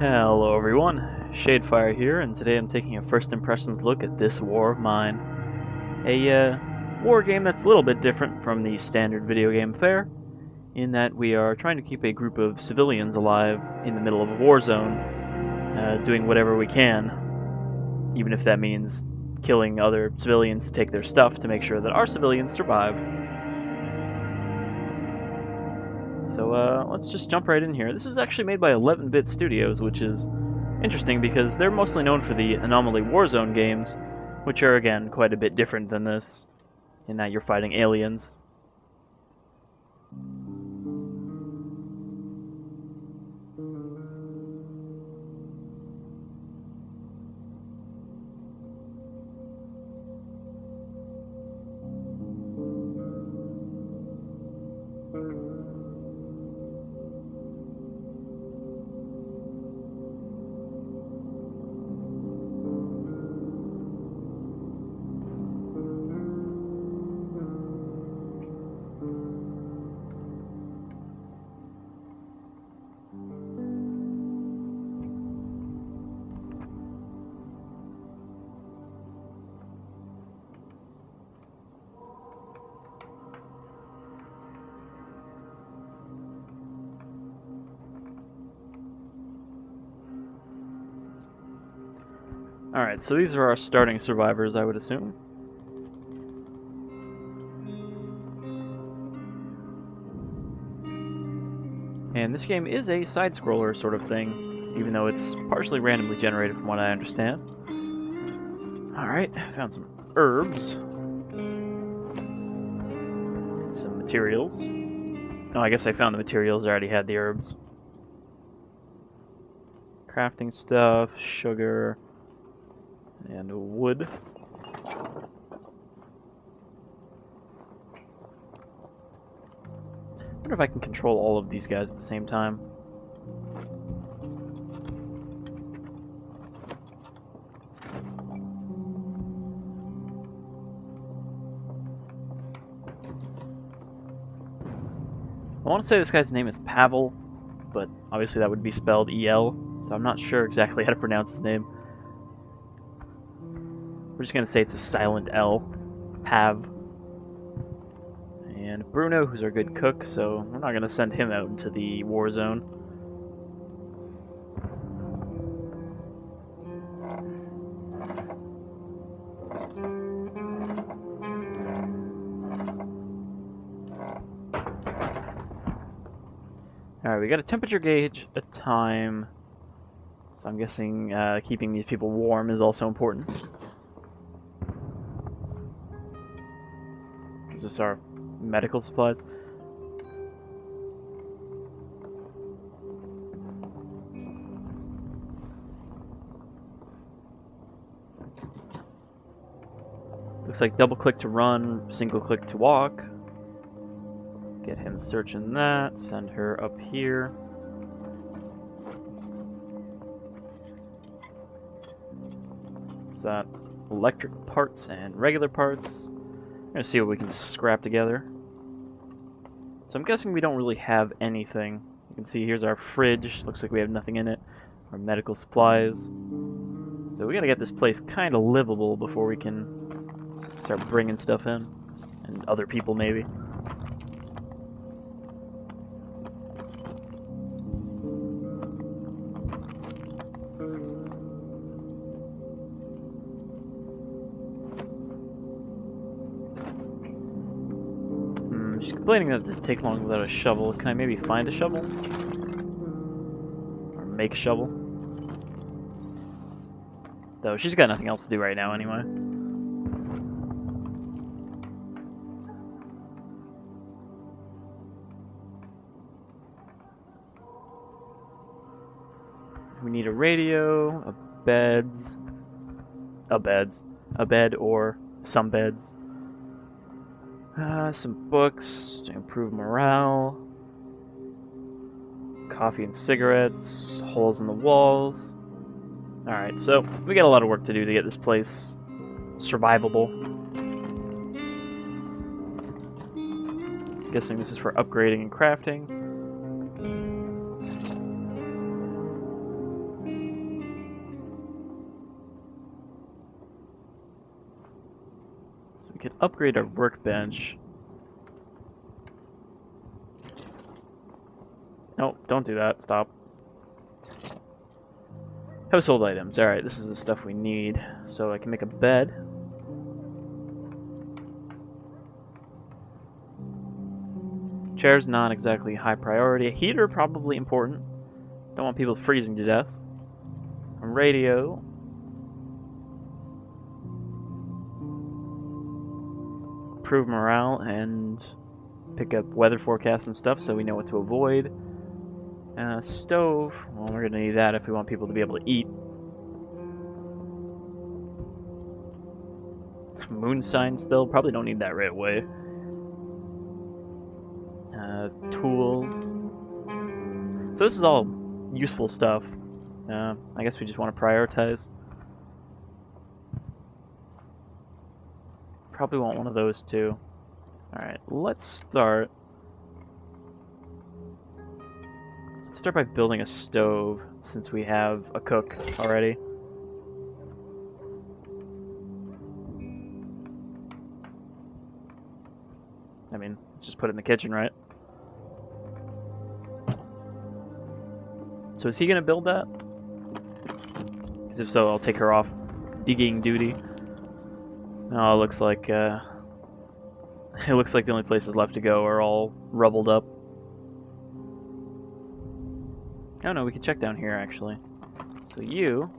Hello everyone, Shadefire here, and today I'm taking a first impressions look at This War of Mine. A war game that's a little bit different from the standard video game fare, in that we are trying to keep a group of civilians alive in the middle of a war zone, doing whatever we can, even if that means killing other civilians to take their stuff to make sure that our civilians survive. So let's just jump right in here. This is actually made by 11-Bit Studios, which is interesting because they're mostly known for the Anomaly Warzone games, which are, again, quite a bit different than this, in that you're fighting aliens. Alright, so these are our starting survivors, I would assume. And this game is a side-scroller sort of thing, even though it's partially randomly generated from what I understand. Alright, found some herbs. And some materials. Oh, I guess I found the materials, I already had the herbs. Crafting stuff, sugar, and wood. I wonder if I can control all of these guys at the same time. I want to say this guy's name is Pavel, but obviously that would be spelled E-L, so I'm not sure exactly how to pronounce his name. We're just going to say it's a silent L. Pav. And Bruno, who's our good cook, so we're not going to send him out into the war zone. Alright, we got a temperature gauge, a time, so I'm guessing keeping these people warm is also important. Is this our medical supplies? Looks like double click to run, single click to walk. Get him searching that, send her up here. What's that? Electric parts and regular parts. I'm gonna see what we can scrap together. So I'm guessing we don't really have anything. You can see here's our fridge. Looks like we have nothing in it. Our medical supplies. So we gotta get this place kind of livable before we can start bringing stuff in. And other people, maybe. She's complaining that it take long without a shovel. Can I maybe find a shovel? Or make a shovel? Though she's got nothing else to do right now anyway. We need a radio, a bed or some beds. Some books to improve morale. Coffee and cigarettes. Holes in the walls. Alright, so we got a lot of work to do to get this place survivable. Guessing this is for upgrading and crafting. could upgrade our workbench. No, don't do that. Stop. Household items. Alright, this is the stuff we need. So I can make a bed. Chair's not exactly high priority. A heater, probably important. Don't want people freezing to death. A radio. Improve morale and pick up weather forecasts and stuff so we know what to avoid. Stove. Well, we're gonna need that if we want people to be able to eat. Moon sign still. Probably don't need that right away. Tools. So this is all useful stuff. I guess we just want to prioritize. Probably want one of those too. Alright, let's start. Let's start by building a stove, since we have a cook already. I mean, let's just put it in the kitchen, right? So is he gonna build that? Because if so, I'll take her off digging duty. Oh, it looks like the only places left to go are all rubbled up. Oh no, we can check down here actually. So you,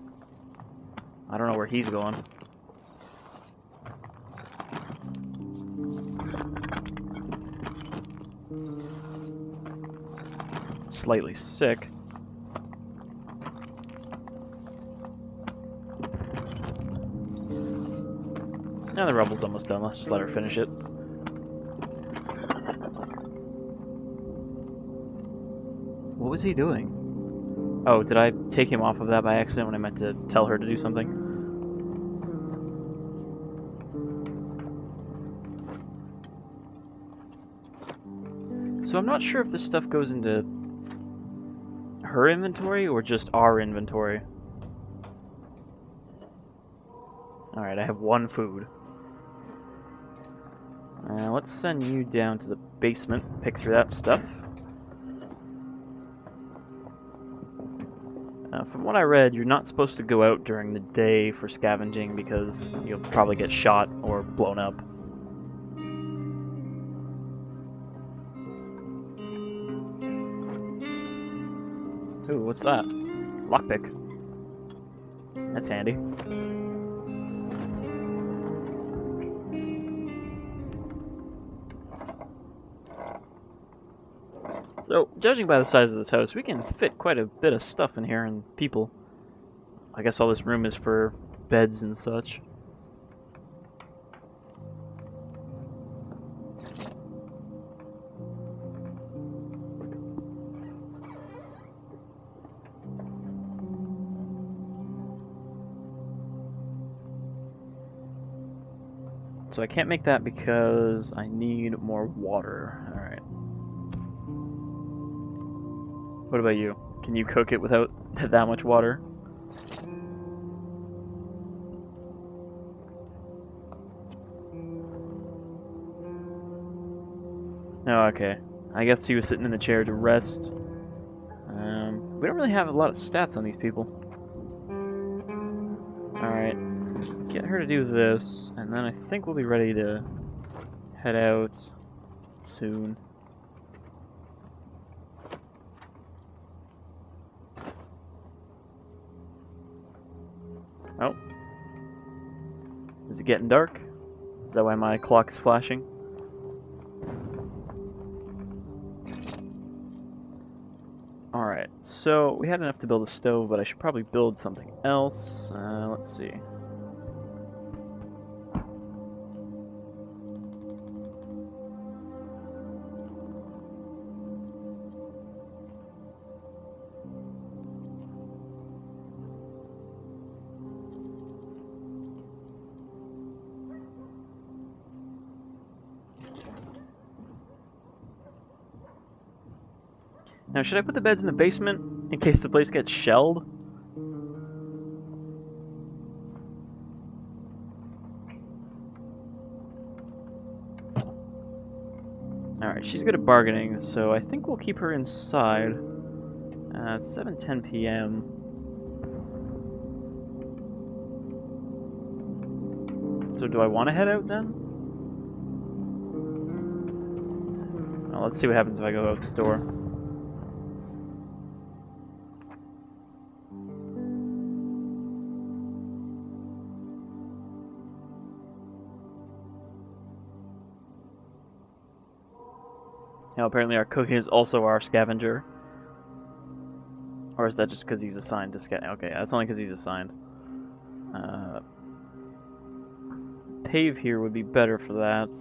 I don't know where he's going. Slightly sick. Now the rubble's almost done. Let's just let her finish it. What was he doing? Oh, did I take him off of that by accident when I meant to tell her to do something? So I'm not sure if this stuff goes into her inventory or just our inventory. Alright, I have one food. Let's send you down to the basement, pick through that stuff. From what I read, you're not supposed to go out during the day for scavenging because you'll probably get shot or blown up. Ooh, what's that? Lockpick. That's handy. So, judging by the size of this house, we can fit quite a bit of stuff in here and people. I guess all this room is for beds and such. So I can't make that because I need more water. Alright. What about you? Can you cook it without that much water? Oh, okay. I guess he was sitting in the chair to rest. We don't really have a lot of stats on these people. Alright. Get her to do this, and then I think we'll be ready to head out soon. Oh. Is it getting dark? Is that why my clock is flashing? Alright, so we had enough to build a stove, but I should probably build something else. Let's see. Now, should I put the beds in the basement in case the place gets shelled? Alright, she's good at bargaining, so I think we'll keep her inside. It's 7:10 p.m. So do I want to head out then? Well, let's see what happens if I go out this door. Now apparently our cook is also our scavenger. Or is that just because he's assigned to scavenger? Okay, yeah, that's only because he's assigned. Pave here would be better for that.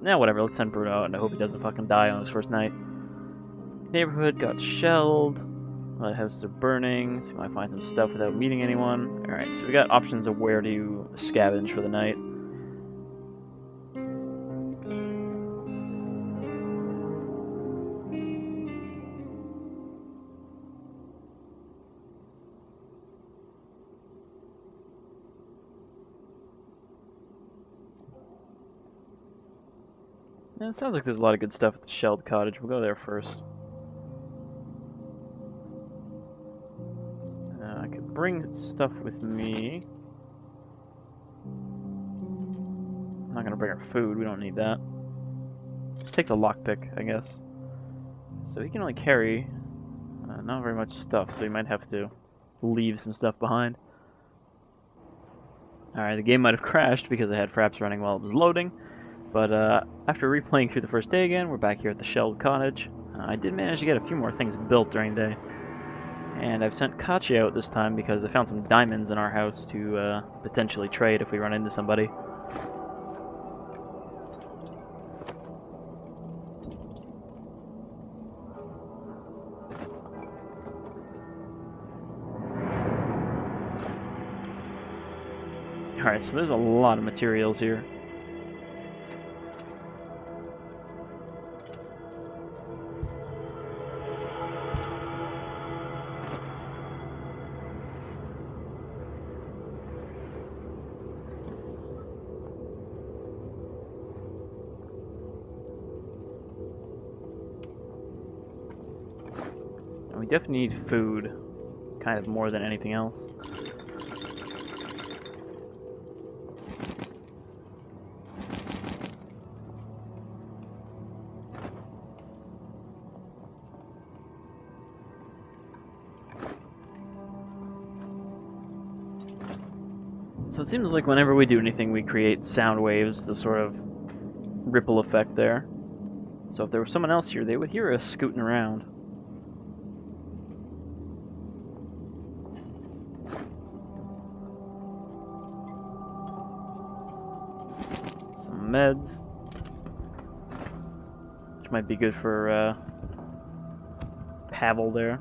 Nah, whatever, let's send Bruno out and I hope he doesn't fucking die on his first night. Neighborhood got shelled. A lot of houses are burning, so we might find some stuff without meeting anyone. Alright, so we got options of where to scavenge for the night. Yeah, it sounds like there's a lot of good stuff at the shelled cottage. We'll go there first. I could bring stuff with me. I'm not gonna bring our food, we don't need that. Let's take the lockpick, I guess. So he can only carry not very much stuff, so he might have to leave some stuff behind. Alright, the game might have crashed because I had fraps running while it was loading. But after replaying through the first day again, we're back here at the shelled cottage. I did manage to get a few more things built during the day. And I've sent Kachi out this time because I found some diamonds in our house to potentially trade if we run into somebody. Alright, so there's a lot of materials here. We definitely need food, kind of more than anything else. So it seems like whenever we do anything, we create sound waves, the sort of ripple effect there. So if there was someone else here, they would hear us scooting around. Meds, which might be good for Pavel there.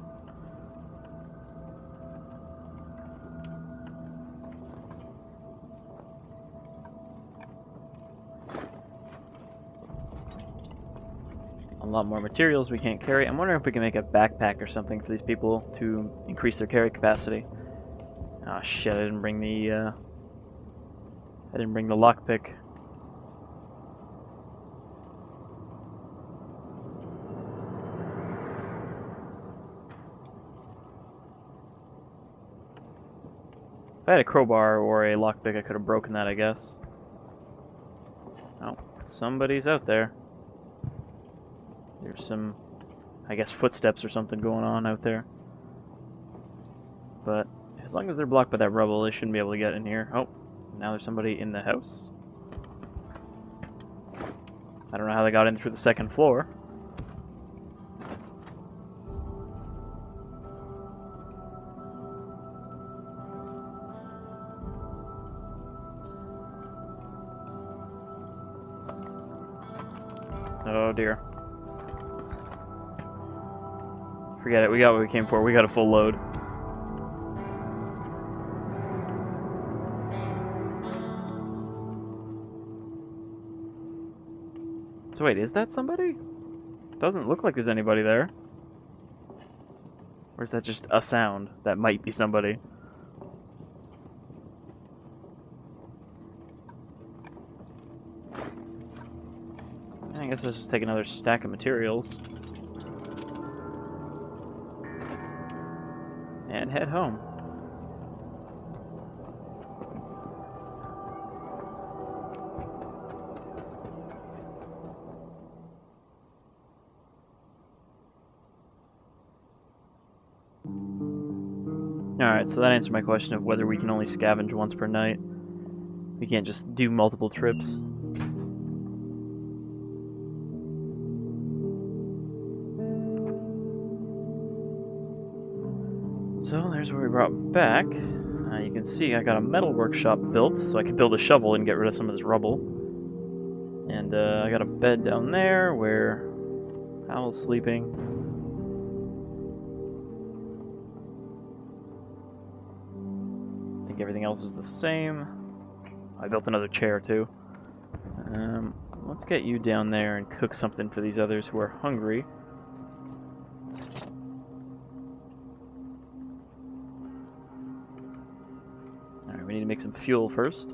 A lot more materials we can't carry. I'm wondering if we can make a backpack or something for these people to increase their carry capacity. Ah, shit! I didn't bring the lockpick. If I had a crowbar or a lockpick, I could have broken that, I guess. Oh, somebody's out there. There's some, I guess, footsteps or something going on out there. But as long as they're blocked by that rubble, they shouldn't be able to get in here. Oh, now there's somebody in the house. I don't know how they got in through the second floor. Oh dear. Forget it, we got what we came for. We got a full load. So wait, is that somebody? Doesn't look like there's anybody there. Or is that just a sound that might be somebody? Hang I guess let's just take another stack of materials. And head home. Alright, so that answered my question of whether we can only scavenge once per night. We can't just do multiple trips. So there's where we brought back. You can see I got a metal workshop built, so I can build a shovel and get rid of some of this rubble. And I got a bed down there where Owl's sleeping. I think everything else is the same. I built another chair too. Let's get you down there and cook something for these others who are hungry. Alright, we need to make some fuel first.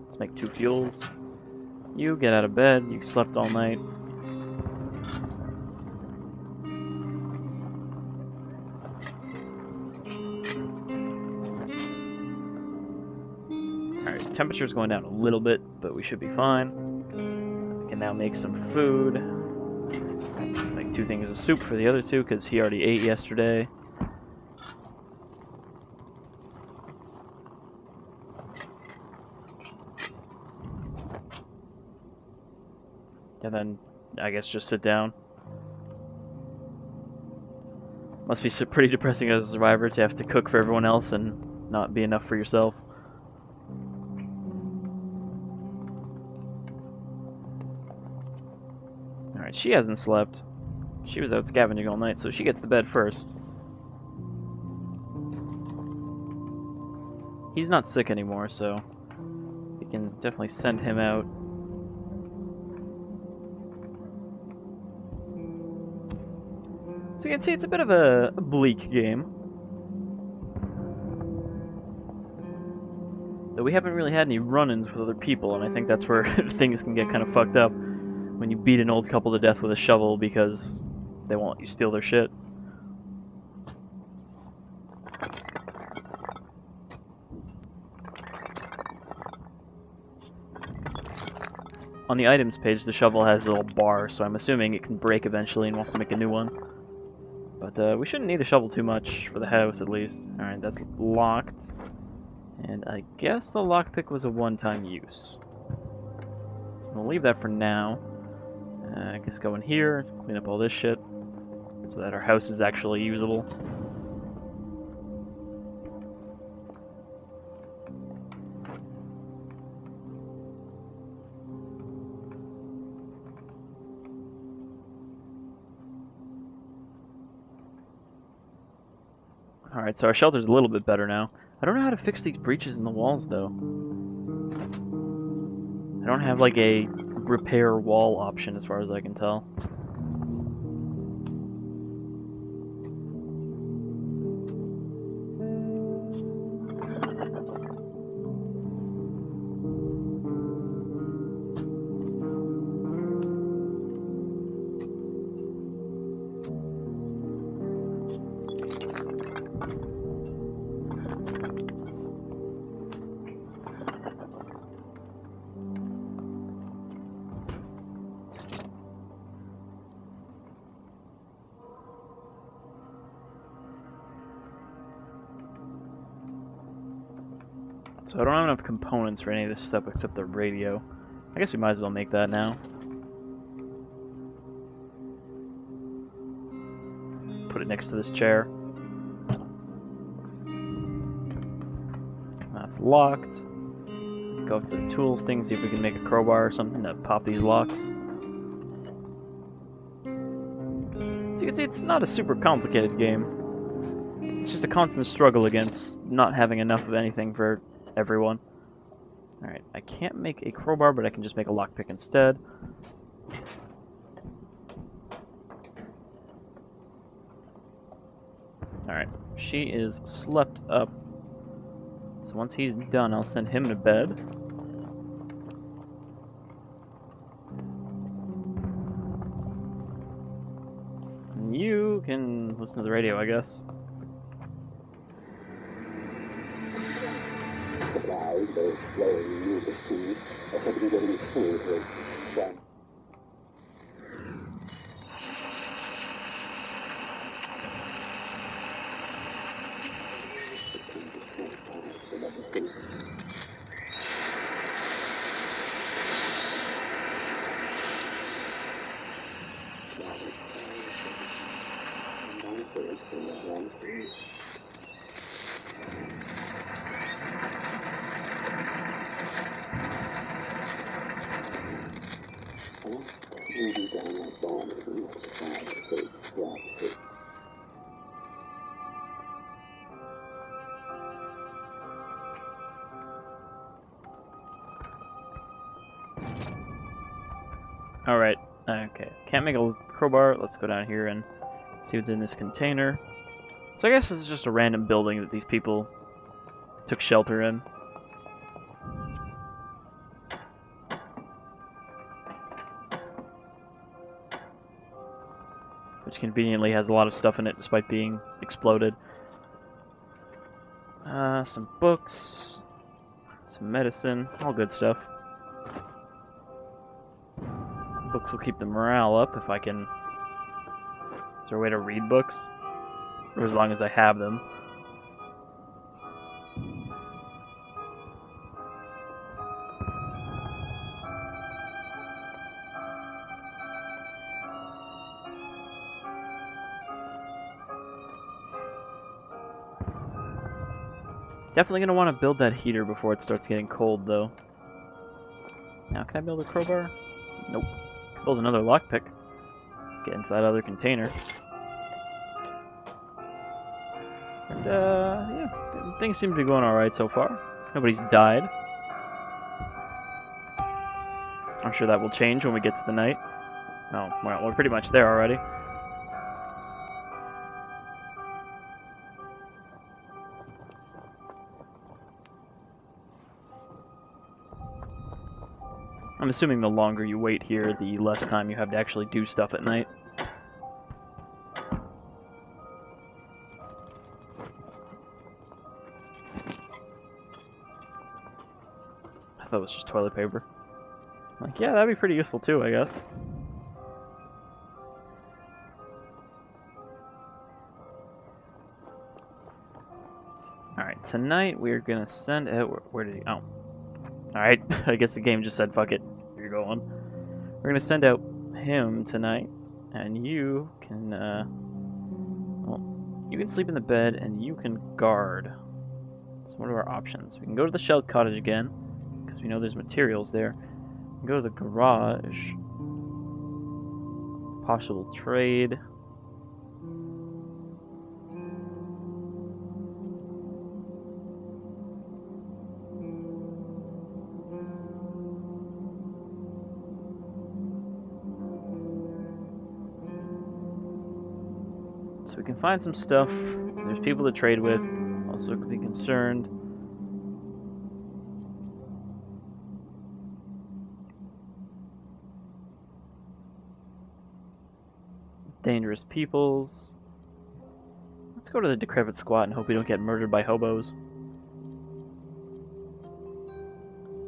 Let's make 2 fuels. You get out of bed. You slept all night. Alright, temperature's going down a little bit, but we should be fine. We can now make some food. Make 2 things of soup for the other 2, because he already ate yesterday. And then, I guess, just sit down. Must be pretty depressing as a survivor to have to cook for everyone else and not be enough for yourself. Alright, she hasn't slept. She was out scavenging all night, so she gets to bed first. He's not sick anymore, so we can definitely send him out. So you can see it's a bit of a bleak game. Though we haven't really had any run-ins with other people, and I think that's where things can get kind of fucked up. When you beat an old couple to death with a shovel because they won't let you steal their shit. On the items page, the shovel has a little bar, so I'm assuming it can break eventually and we'll have to make a new one. But we shouldn't need a shovel too much for the house, at least. Alright, that's locked. And I guess the lockpick was a one-time use. We'll leave that for now. I guess go in here, clean up all this shit, so that our house is actually usable. Alright, so our shelter's a little bit better now. I don't know how to fix these breaches in the walls, though. I don't have, like, a repair wall option, as far as I can tell. So I don't have enough components for any of this stuff except the radio. I guess we might as well make that now. Put it next to this chair. That's locked. Go up to the tools thing, see if we can make a crowbar or something to pop these locks. So you can see it's not a super complicated game. It's just a constant struggle against not having enough of anything for everyone. Alright, I can't make a crowbar, but I can just make a lockpick instead. Alright, she is slept up. So once he's done, I'll send him to bed. you can listen to the radio, I guess. Alright, okay. Can't make a crowbar. Let's go down here and see what's in this container. So I guess this is just a random building that these people took shelter in. Which conveniently has a lot of stuff in it despite being exploded. Some books, some medicine, all good stuff. Books will keep the morale up if I can... Is there a way to read books? Or as long as I have them. Definitely going to want to build that heater before it starts getting cold, though. Now, can I build a crowbar? Nope. Build another lockpick. Get into that other container. And, yeah, things seem to be going alright so far. Nobody's died. I'm sure that will change when we get to the night. Oh, well, we're pretty much there already. I'm assuming the longer you wait here, the less time you have to actually do stuff at night. I thought it was just toilet paper. Like, yeah, that'd be pretty useful too, I guess. Alright, tonight we're gonna send out... Where did he... Oh. Alright, I guess the game just said, fuck it, you're going. We're gonna send out him tonight, and you can, well, you can sleep in the bed, and you can guard. So what are our options? We can go to the shelled cottage again, because we know there's materials there. We can go to the garage. Possible trade. So we can find some stuff. There's people to trade with. Also could be concerned. Dangerous peoples. Let's go to the decrepit squat and hope we don't get murdered by hobos.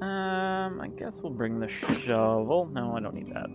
I guess we'll bring the shovel. No, I don't need that.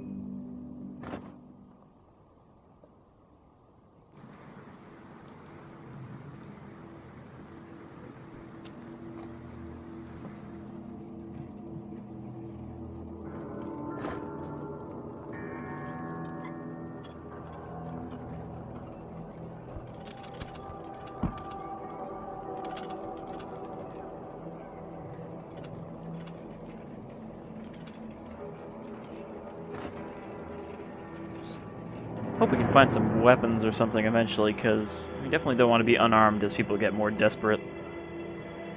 Hope we can find some weapons or something eventually, because we definitely don't want to be unarmed as people get more desperate.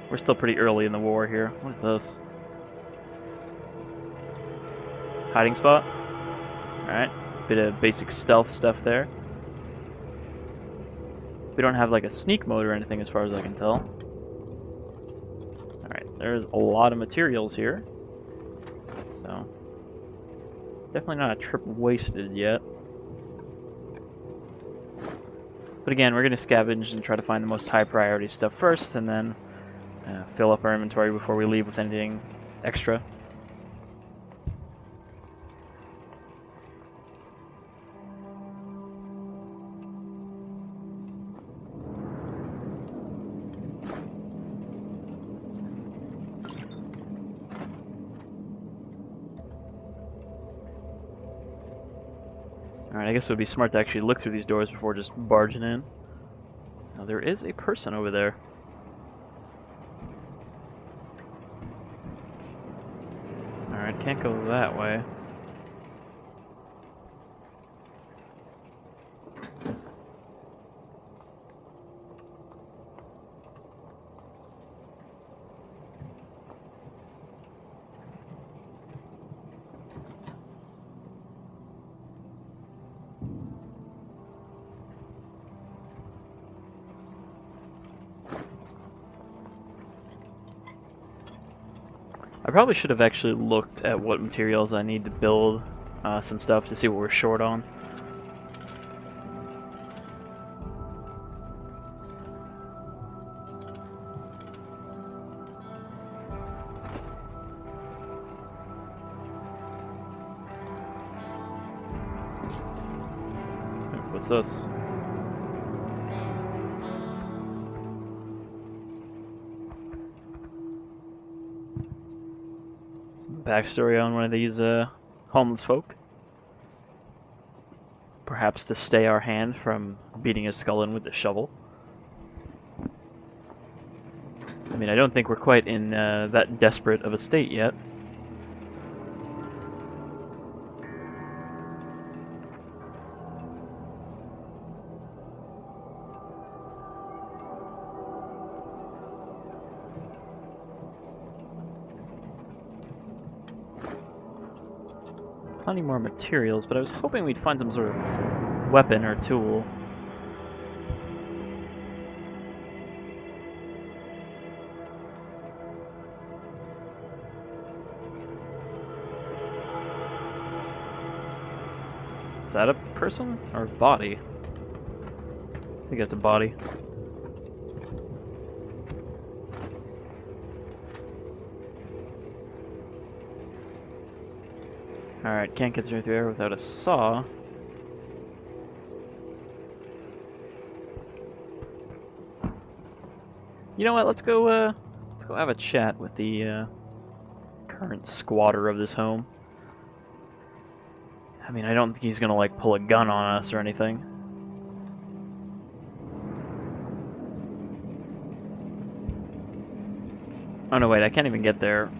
We're still pretty early in the war here. What is this? Hiding spot? Alright, bit of basic stealth stuff there. We don't have like a sneak mode or anything as far as I can tell. Alright, there's a lot of materials here. So, definitely not a trip wasted yet. But again, we're going to scavenge and try to find the most high priority stuff first, and then fill up our inventory before we leave with anything extra. Alright, I guess it would be smart to actually look through these doors before just barging in. Now, there is a person over there. Alright, can't go that way. I probably should have actually looked at what materials I need to build some stuff to see what we're short on. What's this? Backstory on one of these homeless folk. Perhaps to stay our hand from beating his skull in with the shovel. I mean, I don't think we're quite in that desperate of a state yet. Plenty more materials, but I was hoping we'd find some sort of weapon or tool. Is that a person or a body? I think that's a body. Alright, can't get through there without a saw. You know what, let's go have a chat with the current squatter of this home. I mean, I don't think he's gonna, like, pull a gun on us or anything. Oh no, wait, I can't even get there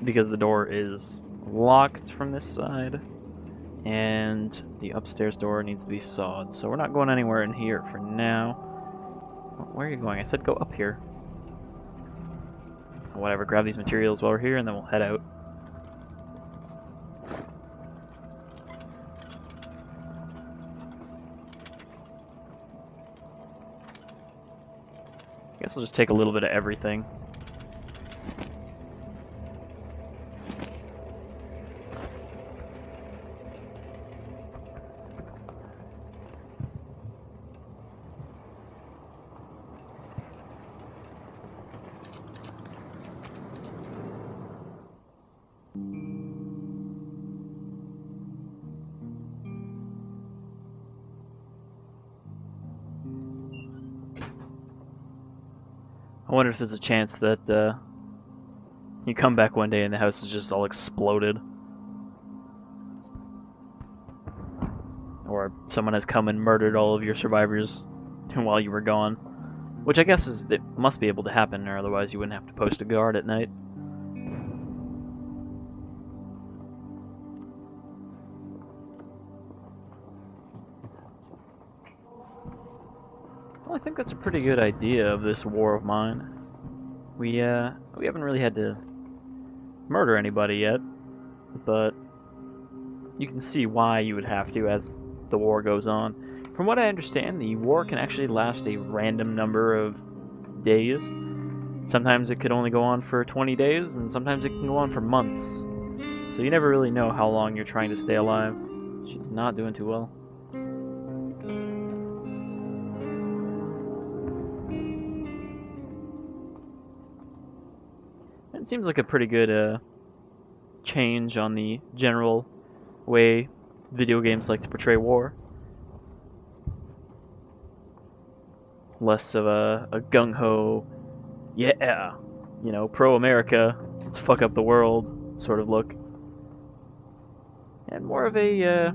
because the door is locked from this side, and the upstairs door needs to be sawed, so we're not going anywhere in here for now. Where are you going? I said go up here. Whatever, grab these materials while we're here, and then we'll head out. I guess we'll just take a little bit of everything. I wonder if there's a chance that you come back one day and the house is just all exploded. Or someone has come and murdered all of your survivors while you were gone. Which I guess it must be able to happen, or otherwise you wouldn't have to post a guard at night. Well, I think that's a pretty good idea of this war of mine. We haven't really had to murder anybody yet, but you can see why you would have to as the war goes on. From what I understand, the war can actually last a random number of days. Sometimes it could only go on for 20 days, and sometimes it can go on for months. So you never really know how long you're trying to stay alive. She's not doing too well. It seems like a pretty good change on the general way video games like to portray war. Less of a gung-ho, yeah, you know, pro-America, let's fuck up the world sort of look. And more of a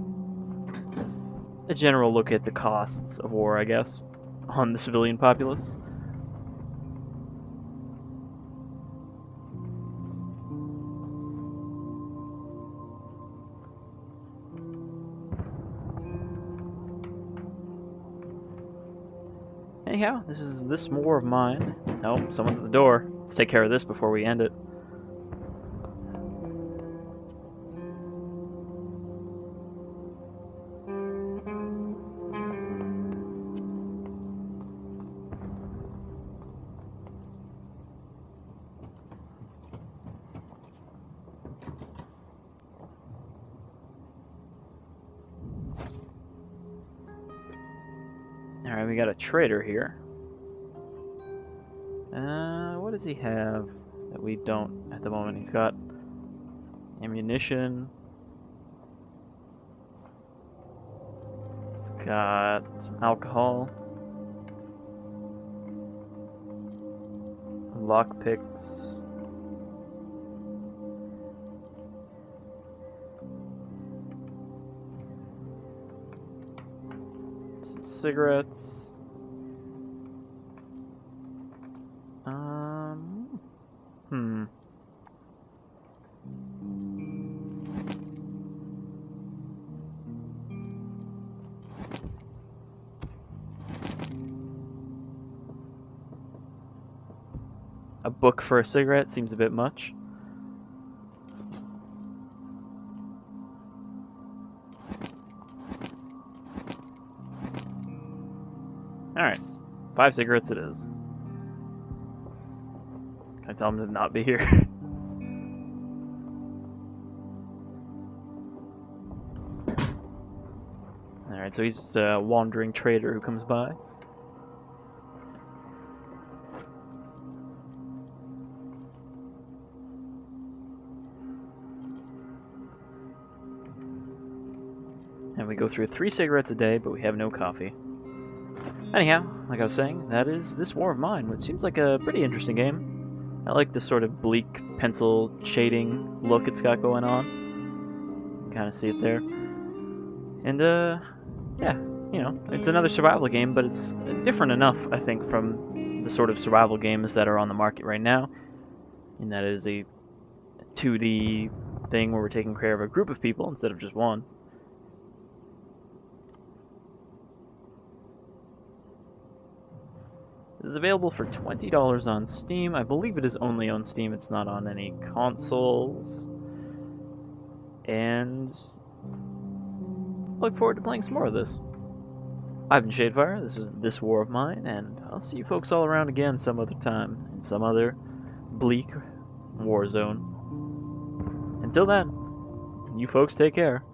general look at the costs of war, I guess, on the civilian populace. Anyhow, this is this war of mine. Oh, someone's at the door. Let's take care of this before we end it. Alright, we got a trader here. What does he have that we don't at the moment? He's got ammunition. He's got some alcohol. Lockpicks. Some cigarettes. A book for a cigarette seems a bit much. Alright, 5 cigarettes it is. Can I tell him to not be here? Alright, so he's a wandering trader who comes by. And we go through 3 cigarettes a day, but we have no coffee. Anyhow, like I was saying, that is This War of Mine, which seems like a pretty interesting game. I like the sort of bleak pencil shading look it's got going on. You can kind of see it there. And, yeah, you know, it's another survival game, but it's different enough, I think, from the sort of survival games that are on the market right now. And that is a 2D thing where we're taking care of a group of people instead of just one. It is available for $20 on Steam. I believe it is only on Steam. It's not on any consoles. And I look forward to playing some more of this. I've been Shadefire. This is This War of Mine, and I'll see you folks all around again some other time in some other bleak war zone. Until then, you folks take care.